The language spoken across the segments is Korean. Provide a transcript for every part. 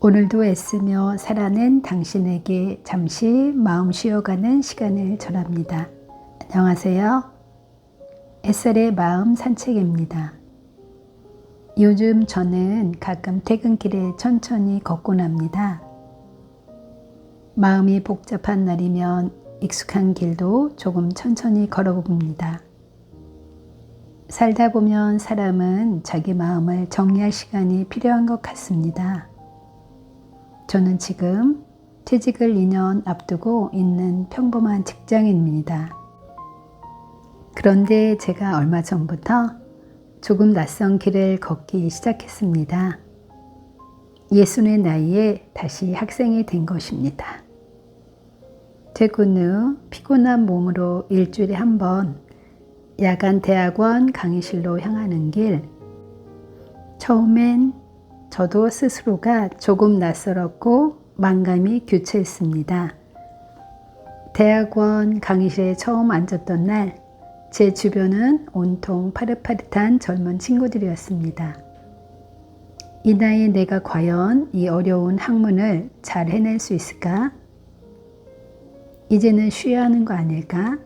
오늘도 애쓰며 살아낸 당신에게 잠시 마음 쉬어가는 시간을 전합니다. 안녕하세요. 햇살의 마음 산책입니다. 요즘 저는 가끔 퇴근길에 천천히 걷곤 합니다. 마음이 복잡한 날이면 익숙한 길도 조금 천천히 걸어봅니다. 살다 보면 사람은 자기 마음을 정리할 시간이 필요한 것 같습니다. 저는 지금 퇴직을 2년 앞두고 있는 평범한 직장인입니다. 그런데 제가 얼마 전부터 조금 낯선 길을 걷기 시작했습니다. 60의 나이에 다시 학생이 된 것입니다. 퇴근 후 피곤한 몸으로 일주일에 한 번 야간 대학원 강의실로 향하는 길. 처음엔 저도 스스로가 조금 낯설었고 만감이 교차했습니다. 대학원 강의실에 처음 앉았던 날, 제 주변은 온통 파릇파릇한 젊은 친구들이었습니다. 이 나이에 내가 과연 이 어려운 학문을 잘 해낼 수 있을까? 이제는 쉬어야 하는 거 아닐까?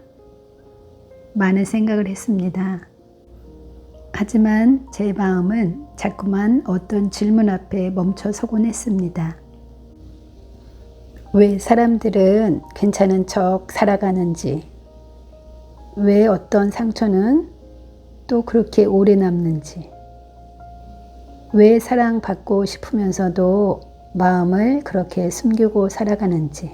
많은 생각을 했습니다. 하지만 제 마음은 자꾸만 어떤 질문 앞에 멈춰 서곤 했습니다. 왜 사람들은 괜찮은 척 살아가는지, 왜 어떤 상처는 또 그렇게 오래 남는지, 왜 사랑받고 싶으면서도 마음을 그렇게 숨기고 살아가는지,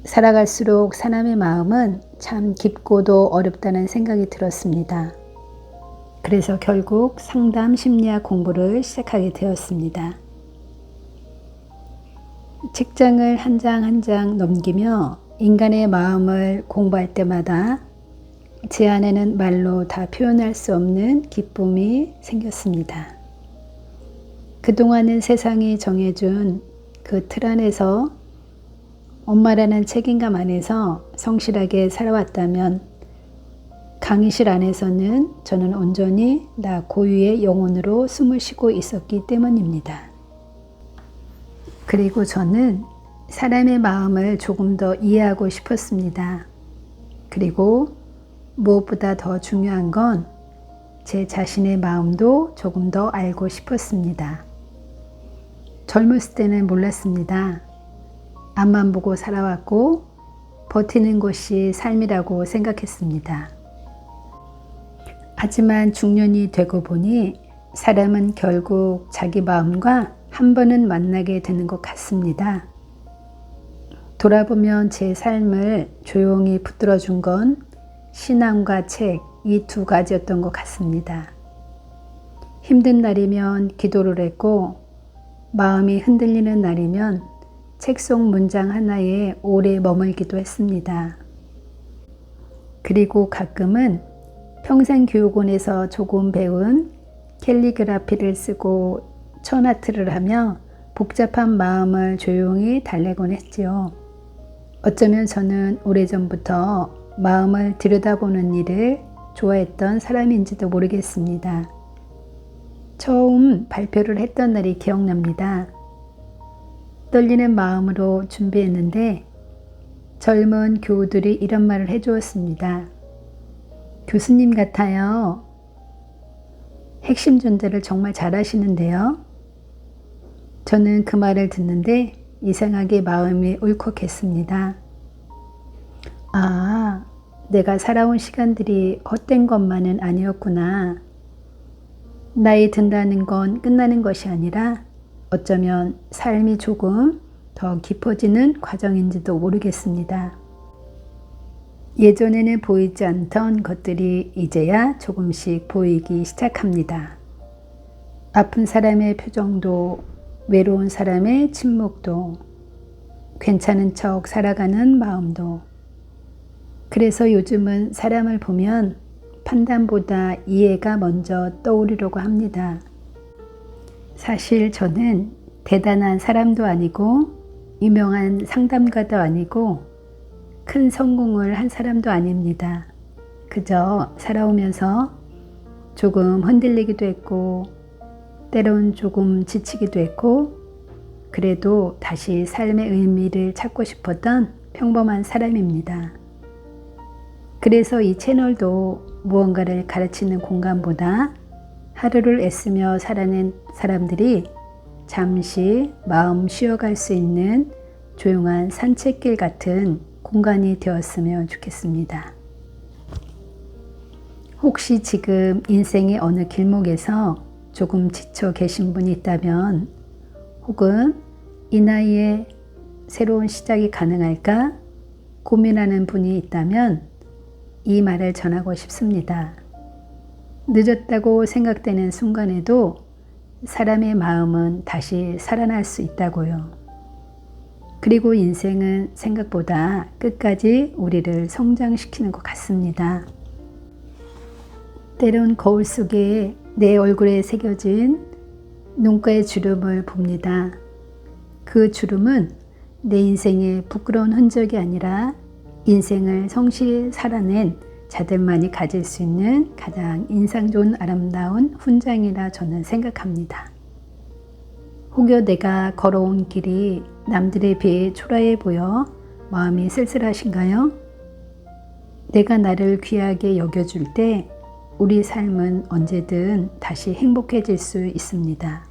살아갈수록 사람의 마음은 참 깊고도 어렵다는 생각이 들었습니다. 그래서 결국 상담 심리학 공부를 시작하게 되었습니다. 책장을 한 장 한 장 넘기며 인간의 마음을 공부할 때마다 제 안에는 말로 다 표현할 수 없는 기쁨이 생겼습니다. 그동안은 세상이 정해준 그 틀 안에서 엄마라는 책임감 안에서 성실하게 살아왔다면 강의실 안에서는 저는 온전히 나 고유의 영혼으로 숨을 쉬고 있었기 때문입니다. 그리고 저는 사람의 마음을 조금 더 이해하고 싶었습니다. 그리고 무엇보다 더 중요한 건 제 자신의 마음도 조금 더 알고 싶었습니다. 젊었을 때는 몰랐습니다. 앞만 보고 살아왔고 버티는 것이 삶이라고 생각했습니다. 하지만 중년이 되고 보니 사람은 결국 자기 마음과 한 번은 만나게 되는 것 같습니다. 돌아보면 제 삶을 조용히 붙들어준 건 신앙과 책, 이 두 가지였던 것 같습니다. 힘든 날이면 기도를 했고 마음이 흔들리는 날이면 책 속 문장 하나에 오래 머물기도 했습니다. 그리고 가끔은 평생교육원에서 조금 배운 캘리그라피를 쓰고 천아트를 하며 복잡한 마음을 조용히 달래곤 했지요. 어쩌면 저는 오래전부터 마음을 들여다보는 일을 좋아했던 사람인지도 모르겠습니다. 처음 발표를 했던 날이 기억납니다. 떨리는 마음으로 준비했는데 젊은 교우들이 이런 말을 해주었습니다. 교수님 같아요. 핵심 존재를 정말 잘하시는데요. 저는 그 말을 듣는데 이상하게 마음이 울컥했습니다. 아, 내가 살아온 시간들이 헛된 것만은 아니었구나. 나이 든다는 건 끝나는 것이 아니라 어쩌면 삶이 조금 더 깊어지는 과정인지도 모르겠습니다. 예전에는 보이지 않던 것들이 이제야 조금씩 보이기 시작합니다. 아픈 사람의 표정도, 외로운 사람의 침묵도, 괜찮은 척 살아가는 마음도. 그래서 요즘은 사람을 보면 판단보다 이해가 먼저 떠오르려고 합니다. 사실 저는 대단한 사람도 아니고 유명한 상담가도 아니고 큰 성공을 한 사람도 아닙니다. 그저 살아오면서 조금 흔들리기도 했고 때론 조금 지치기도 했고, 그래도 다시 삶의 의미를 찾고 싶었던 평범한 사람입니다. 그래서 이 채널도 무언가를 가르치는 공간보다 하루를 애쓰며 살아낸 사람들이 잠시 마음 쉬어갈 수 있는 조용한 산책길 같은 공간이 되었으면 좋겠습니다. 혹시 지금 인생의 어느 길목에서 조금 지쳐 계신 분이 있다면, 혹은 이 나이에 새로운 시작이 가능할까 고민하는 분이 있다면 이 말을 전하고 싶습니다. 늦었다고 생각되는 순간에도 사람의 마음은 다시 살아날 수 있다고요. 그리고 인생은 생각보다 끝까지 우리를 성장시키는 것 같습니다. 때론 거울 속에 내 얼굴에 새겨진 눈가의 주름을 봅니다. 그 주름은 내 인생의 부끄러운 흔적이 아니라 인생을 성실히 살아낸 자들만이 가질 수 있는 가장 인상 좋은 아름다운 훈장이라 저는 생각합니다. 혹여 내가 걸어온 길이 남들에 비해 초라해 보여 마음이 쓸쓸하신가요? 내가 나를 귀하게 여겨줄 때 우리 삶은 언제든 다시 행복해질 수 있습니다.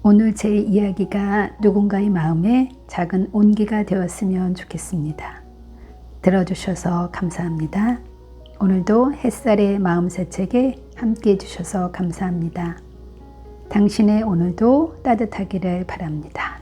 오늘 제 이야기가 누군가의 마음에 작은 온기가 되었으면 좋겠습니다. 들어주셔서 감사합니다. 오늘도 햇살의 마음새책에 함께 해주셔서 감사합니다. 당신의 오늘도 따뜻하기를 바랍니다.